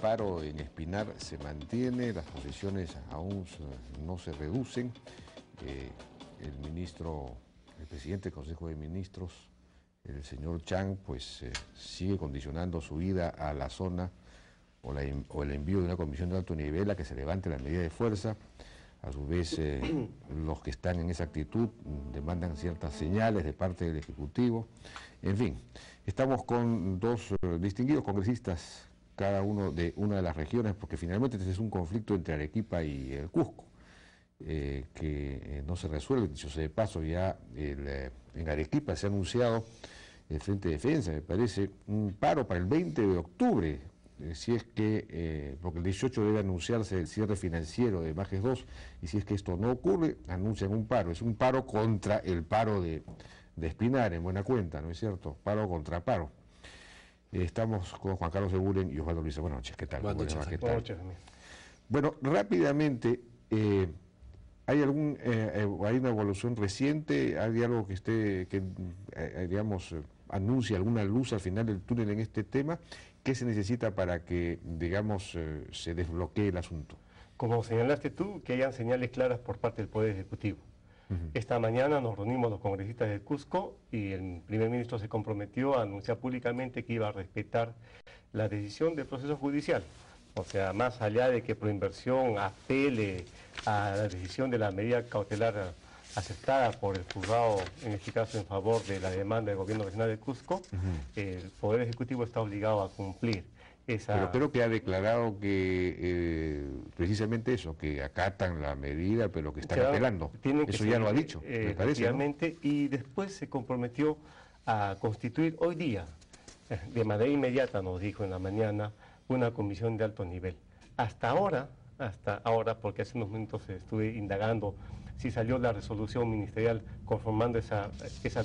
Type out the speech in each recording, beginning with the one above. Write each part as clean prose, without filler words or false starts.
paro en Espinar se mantiene, las posiciones aún no se reducen. El presidente del Consejo de Ministros, el señor Chang, pues sigue condicionando su ida a la zona o el envío de una comisión de alto nivel a que se levante la medida de fuerza. A su vez, los que están en esa actitud demandan ciertas señales de parte del Ejecutivo. En fin, estamos con dos distinguidos congresistas, cada uno de una de las regiones, porque finalmente este es un conflicto entre Arequipa y el Cusco, que no se resuelve. Dicho sea de paso, ya en Arequipa se ha anunciado el Frente de Defensa, me parece, un paro para el 20 de octubre, si es que, porque el 18 debe anunciarse el cierre financiero de Majes 2, y si es que esto no ocurre, anuncian un paro. Es un paro contra el paro de Espinar, en buena cuenta, ¿no es cierto? Paro contra paro. Estamos con Juan Carlos Eguren y Osvaldo Luisa. Buenas noches, ¿qué tal? Buenas noches. Buenas noches. Bueno, rápidamente, ¿hay una evolución reciente? ¿Hay algo que digamos, anuncie alguna luz al final del túnel en este tema? ¿Qué se necesita para que, digamos, se desbloquee el asunto? Como señalaste tú, que hayan señales claras por parte del Poder Ejecutivo. Esta mañana nos reunimos los congresistas del Cusco y el primer ministro se comprometió a anunciar públicamente que iba a respetar la decisión del proceso judicial. O sea, más allá de que Proinversión apele a la decisión de la medida cautelar aceptada por el juzgado, en este caso en favor de la demanda del gobierno regional de Cusco, el Poder Ejecutivo está obligado a cumplir esa... Pero creo que ha declarado que precisamente eso, que acatan la medida, pero que están apelando. Eso ya lo ha dicho, me parece, ¿no? Y después se comprometió a constituir hoy día, de manera inmediata, nos dijo en la mañana, una comisión de alto nivel. Hasta ahora, porque hace unos minutos estuve indagando si salió la resolución ministerial conformando esa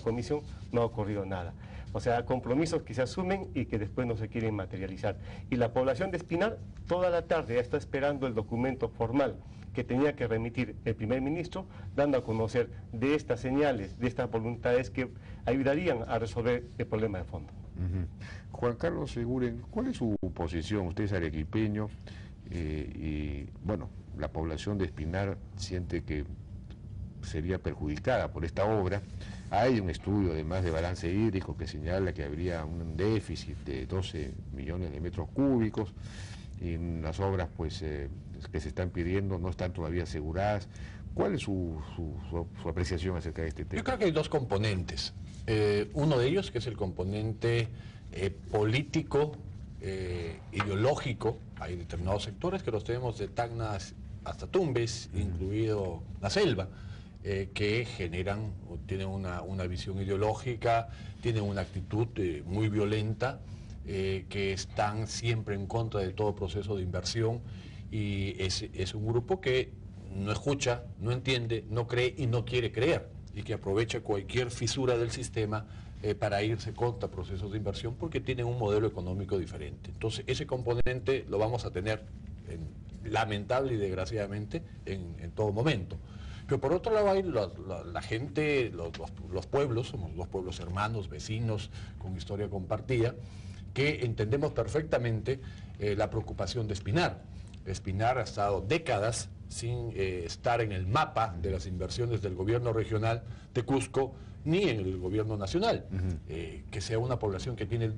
comisión, no ha ocurrido nada. O sea, compromisos que se asumen y que después no se quieren materializar. Y la población de Espinar toda la tarde ya está esperando el documento formal que tenía que remitir el primer ministro, dando a conocer de estas señales, de estas voluntades que ayudarían a resolver el problema de fondo. Juan Carlos Eguren, ¿cuál es su posición? Usted es arequipeño y, bueno, la población de Espinar siente que sería perjudicada por esta obra. Hay un estudio además de balance hídrico que señala que habría un déficit de 12 millones de metros cúbicos y las obras pues que se están pidiendo no están todavía aseguradas. ¿Cuál es su apreciación acerca de este tema? Yo creo que hay dos componentes. Uno de ellos que es el componente político, ideológico. Hay determinados sectores que los tenemos de Tacna hasta Tumbes, incluido la selva, que generan o tienen una visión ideológica, tienen una actitud muy violenta, que están siempre en contra de todo proceso de inversión, y es un grupo que no escucha, no entiende, no cree y no quiere creer, y que aprovecha cualquier fisura del sistema para irse contra procesos de inversión porque tienen un modelo económico diferente. Entonces ese componente lo vamos a tener lamentable y desgraciadamente en todo momento. Pero por otro lado hay la gente, los pueblos, somos dos pueblos hermanos, vecinos, con historia compartida, que entendemos perfectamente la preocupación de Espinar. Espinar ha estado décadas sin estar en el mapa de las inversiones del gobierno regional de Cusco, ni en el gobierno nacional. Que sea una población que tiene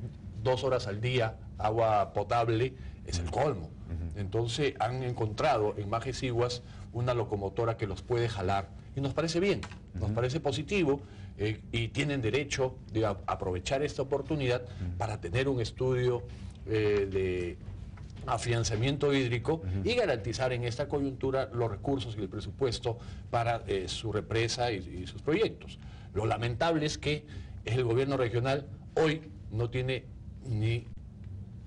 2 horas al día agua potable es el colmo. Entonces han encontrado en Majes Iguas una locomotora que los puede jalar y nos parece bien, nos parece positivo, y tienen derecho de aprovechar esta oportunidad para tener un estudio de afianzamiento hídrico y garantizar en esta coyuntura los recursos y el presupuesto para su represa y sus proyectos. Lo lamentable es que el gobierno regional hoy no tiene ni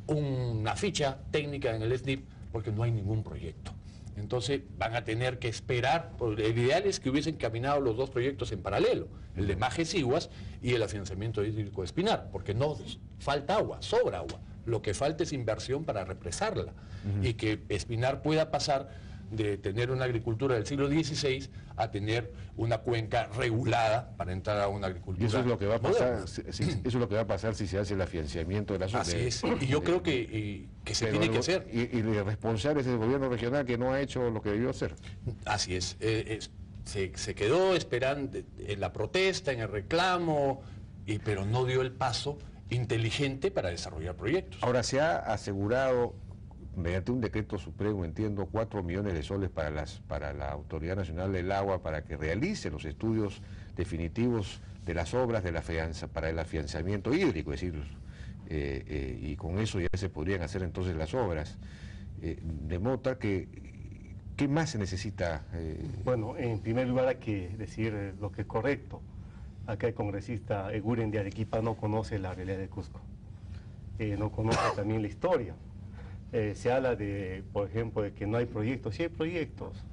una ficha técnica en el SNIP porque no hay ningún proyecto. Entonces van a tener que esperar, el ideal es que hubiesen caminado los dos proyectos en paralelo, el de Majes Iguas y el afianzamiento hídrico de Espinar, porque no falta agua, sobra agua. Lo que falta es inversión para represarla y que Espinar pueda pasar de tener una agricultura del siglo XVI a tener una cuenca regulada para entrar a una agricultura. Y eso es lo que va a pasar, moderna. eso es lo que va a pasar si se hace el afianciamiento de la zona. Así es, y yo creo que se tiene que hacer. Y el responsable es el gobierno regional que no ha hecho lo que debió hacer. Así es, se quedó esperando en la protesta, en el reclamo, pero no dio el paso inteligente para desarrollar proyectos. Ahora, se ha asegurado, mediante un decreto supremo, entiendo, 4 millones de soles para la Autoridad Nacional del Agua para que realice los estudios definitivos de las obras para el afianzamiento hídrico, es decir, y con eso ya se podrían hacer entonces las obras. De modo tal que, ¿qué más se necesita? Bueno, en primer lugar hay que decir lo que es correcto. Acá el congresista Eguren de Arequipa no conoce la realidad de Cusco, no conoce también la historia. Se habla de, por ejemplo, de que no hay proyectos. Sí hay proyectos.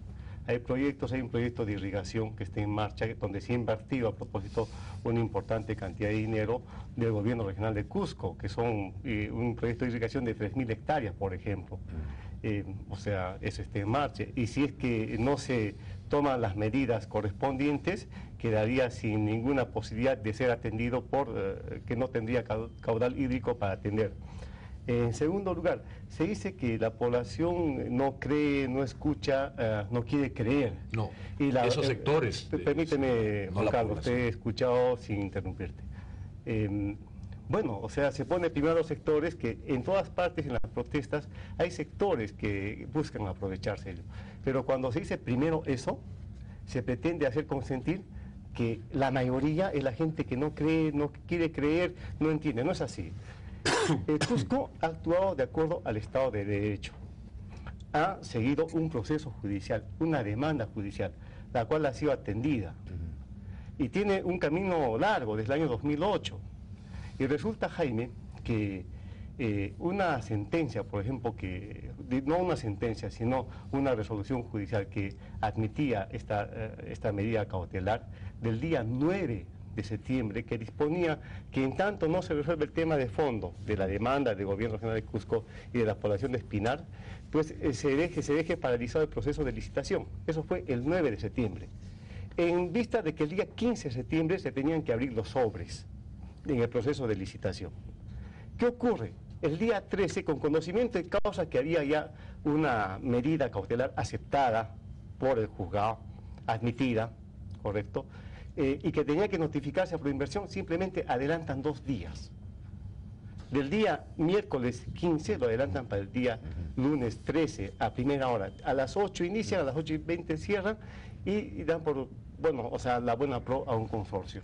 Hay un proyecto de irrigación que está en marcha, donde se ha invertido a propósito una importante cantidad de dinero del gobierno regional de Cusco, que son un proyecto de irrigación de 3.000 hectáreas, por ejemplo. O sea, eso está en marcha. Y si es que no se toman las medidas correspondientes, quedaría sin ninguna posibilidad de ser atendido que no tendría caudal hídrico para atender. En segundo lugar, se dice que la población no cree, no escucha, no quiere creer. No, y esos sectores... Permíteme, no Juan la Carlos, población. te he escuchado sin interrumpirte. Bueno, o sea, se pone primero a los sectores que en todas partes en las protestas hay sectores que buscan aprovecharse de ello. Pero cuando se dice primero eso, se pretende hacer consentir que la mayoría es la gente que no cree, no quiere creer, no entiende. No es así. Cusco ha actuado de acuerdo al Estado de Derecho. Ha seguido un proceso judicial, una demanda judicial, la cual ha sido atendida. Y tiene un camino largo desde el año 2008. Y resulta, Jaime, que una sentencia, por ejemplo, no una sentencia, sino una resolución judicial que admitía esta medida cautelar del día 9 de septiembre, que disponía que en tanto no se resuelve el tema de fondo de la demanda del gobierno regional de Cusco y de la población de Espinar, pues se deje paralizado el proceso de licitación. Eso fue el 9 de septiembre. En vista de que el día 15 de septiembre se tenían que abrir los sobres en el proceso de licitación. ¿Qué ocurre? El día 13, con conocimiento de causa que había ya una medida cautelar aceptada por el juzgado, admitida, ¿correcto?, y que tenía que notificarse a Proinversión, simplemente adelantan 2 días. Del día miércoles 15 lo adelantan para el día lunes 13 a primera hora. A las 8 inician, a las 8:20 cierran y dan por, bueno, o sea, la buena pro a un consorcio.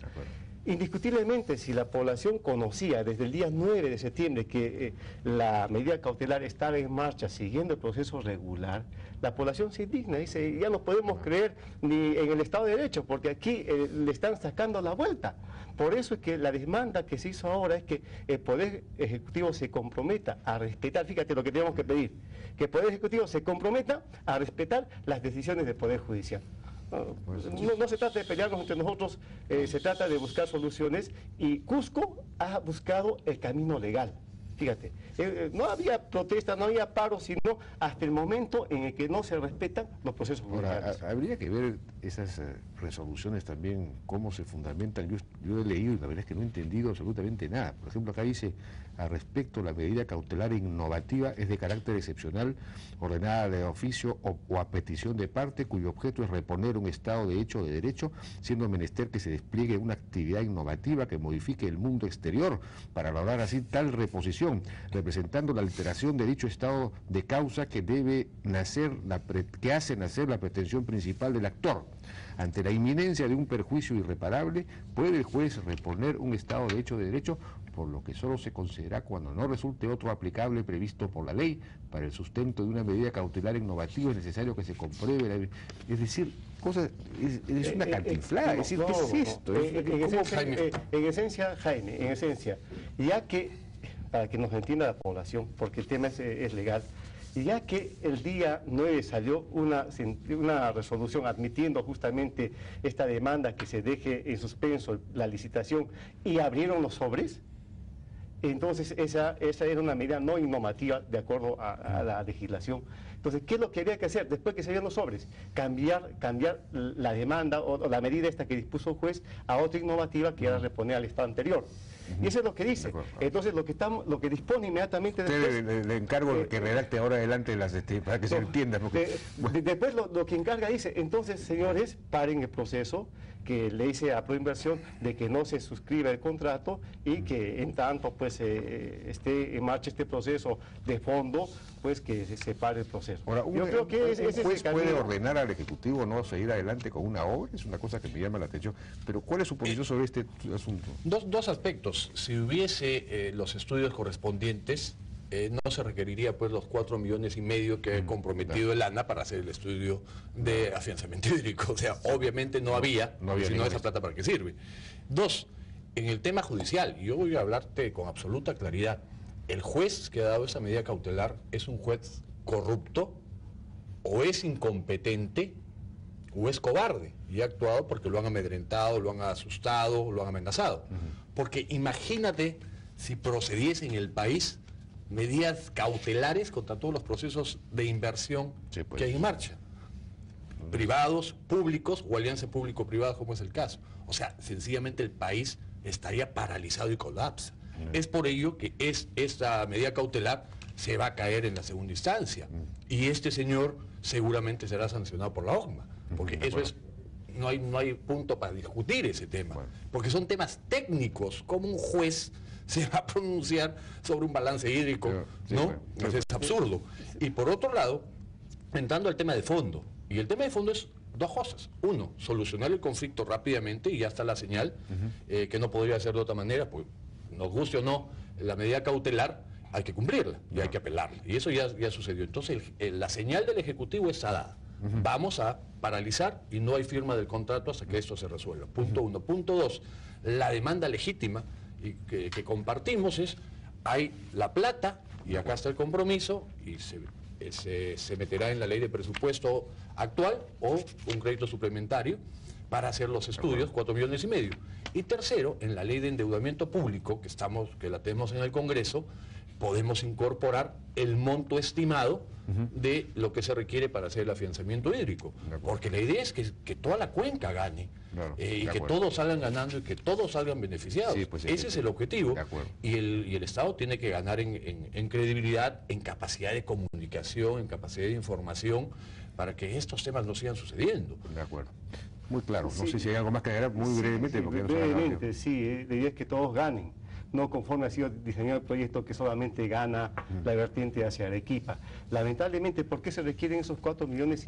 Indiscutiblemente, si la población conocía desde el día 9 de septiembre que la medida cautelar estaba en marcha siguiendo el proceso regular, la población se indigna, dice, ya no podemos creer ni en el Estado de Derecho, porque aquí le están sacando la vuelta. Por eso es que la demanda que se hizo ahora es que el Poder Ejecutivo se comprometa a respetar, fíjate lo que tenemos que pedir, que el Poder Ejecutivo se comprometa a respetar las decisiones del Poder Judicial. No se trata de pelearnos entre nosotros, se trata de buscar soluciones y Cusco ha buscado el camino legal. Fíjate, no había protesta, no había paro, sino hasta el momento en el que no se respetan los procesos judiciales. Ahora, habría que ver esas resoluciones también, cómo se fundamentan. Yo he leído y la verdad es que no he entendido absolutamente nada. Por ejemplo, acá dice, al respecto, la medida cautelar innovativa es de carácter excepcional, ordenada de oficio o a petición de parte, cuyo objeto es reponer un estado de hecho o de derecho, siendo menester que se despliegue una actividad innovativa que modifique el mundo exterior para lograr así tal reposición, representando la alteración de dicho estado de causa que hace nacer la pretensión principal del actor. Ante la inminencia de un perjuicio irreparable, puede el juez reponer un estado de hecho o de derecho, por lo que solo se concederá cuando no resulte otro aplicable previsto por la ley. Para el sustento de una medida cautelar innovativa es necesario que se compruebe es decir, es una cantinflada, es decir, ¿qué es esto? En esencia, Jaime, en esencia, ya que, para que nos entienda la población, porque el tema es legal, y ya que el día 9 salió una resolución admitiendo justamente esta demanda que se deje en suspenso la licitación y abrieron los sobres, Entonces, esa era una medida no innovativa de acuerdo a la legislación. Entonces, ¿qué es lo que había que hacer después que se dieron los sobres? Cambiar la demanda o la medida esta que dispuso el juez a otra innovativa que era reponer al estado anterior. Y eso es lo que dice. Entonces, lo que dispone inmediatamente después... Le encargo que redacte ahora adelante para que se entienda. Porque, después lo que encarga dice, entonces, señores, paren el proceso, que le dice a Proinversión de que no se suscriba el contrato y que en tanto pues esté en marcha este proceso de fondo, pues que se separe el proceso. Ahora, yo creo que ese juez puede ordenar al Ejecutivo no seguir adelante con una obra, es una cosa que me llama la atención. Pero ¿cuál es su posición sobre este asunto? Dos aspectos. Si hubiese los estudios correspondientes, no se requeriría pues los 4,5 millones que ha comprometido el ANA para hacer el estudio de afianzamiento hídrico. O sea, obviamente no había si no esa plata para qué sirve. Dos, en el tema judicial, yo voy a hablarte con absoluta claridad. El juez que ha dado esa medida cautelar es un juez corrupto, o es incompetente, o es cobarde, y ha actuado porque lo han amedrentado, lo han asustado, lo han amenazado. Porque imagínate si procediese en el país medidas cautelares contra todos los procesos de inversión que hay en marcha. Privados, públicos o alianza público-privada, como es el caso. O sea, sencillamente el país estaría paralizado y colapsa. Es por ello que esta medida cautelar se va a caer en la segunda instancia. Y este señor seguramente será sancionado por la OCMA. Porque eso es... No hay punto para discutir ese tema. Porque son temas técnicos, como un juez se va a pronunciar sobre un balance hídrico, ¿no? Es absurdo. Y por otro lado, entrando al tema de fondo, y el tema de fondo es dos cosas. Uno, solucionar el conflicto rápidamente, y ya está la señal, que no podría ser de otra manera, pues nos guste o no, la medida cautelar hay que cumplirla y hay que apelarla. Y eso ya sucedió. Entonces, la señal del Ejecutivo está dada. Vamos a paralizar y no hay firma del contrato hasta que esto se resuelva. Punto uno. Punto dos, la demanda legítima y que compartimos es, hay la plata y acá está el compromiso y se meterá en la ley de presupuesto actual o un crédito suplementario para hacer los estudios, 4,5 millones. Y tercero, en la ley de endeudamiento público que la tenemos en el Congreso, podemos incorporar el monto estimado de lo que se requiere para hacer el afianzamiento hídrico. Porque la idea es que toda la cuenca gane, y que todos salgan ganando y que todos salgan beneficiados. Sí, pues ese es el objetivo. Y el Estado tiene que ganar en credibilidad, en capacidad de comunicación, en capacidad de información, para que estos temas no sigan sucediendo. De acuerdo. Muy claro. No sé si hay algo más que agregar muy brevemente. Brevemente, sí. La idea es que todos ganen. No conforme ha sido diseñado el proyecto que solamente gana la vertiente hacia Arequipa. Lamentablemente, ¿por qué se requieren esos 4,5 millones?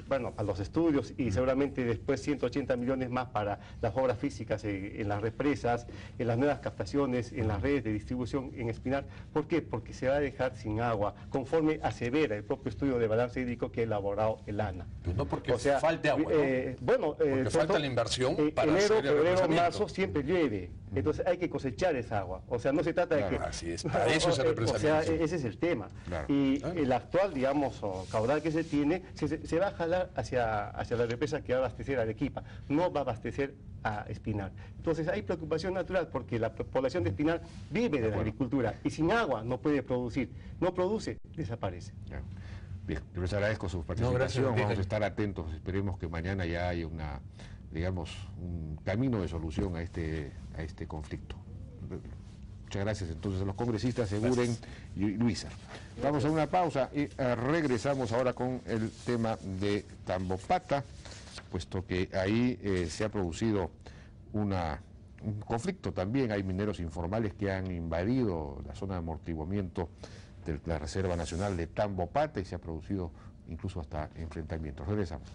Para los estudios y seguramente después 180 millones más para las obras físicas en las represas, en las nuevas captaciones, en las redes de distribución en Espinar? ¿Por qué? Porque se va a dejar sin agua, conforme asevera el propio estudio de balance hídrico que ha elaborado el ANA. No porque falte agua, ¿no? Porque falta la inversión para enero, febrero, marzo siempre llueve. Entonces hay que cosechar esa agua. O sea, no se trata de que... Así es, para eso se represamiento. O sea, ese es el tema. Y el actual, digamos, caudal que se tiene, se va a jalar hacia la represa que va a abastecer a Arequipa, no va a abastecer a Espinar. Entonces hay preocupación natural porque la población de Espinar vive de la agricultura y sin agua no puede producir. No produce, desaparece. Bien, yo les agradezco su participación, vamos a estar atentos, esperemos que mañana ya haya un camino de solución a este conflicto. Muchas gracias entonces a los congresistas Seguren y Luisa. Vamos a una pausa y regresamos ahora con el tema de Tambopata, puesto que ahí se ha producido un conflicto también. Hay mineros informales que han invadido la zona de amortiguamiento de la Reserva Nacional de Tambopata y se ha producido incluso hasta enfrentamientos. Regresamos.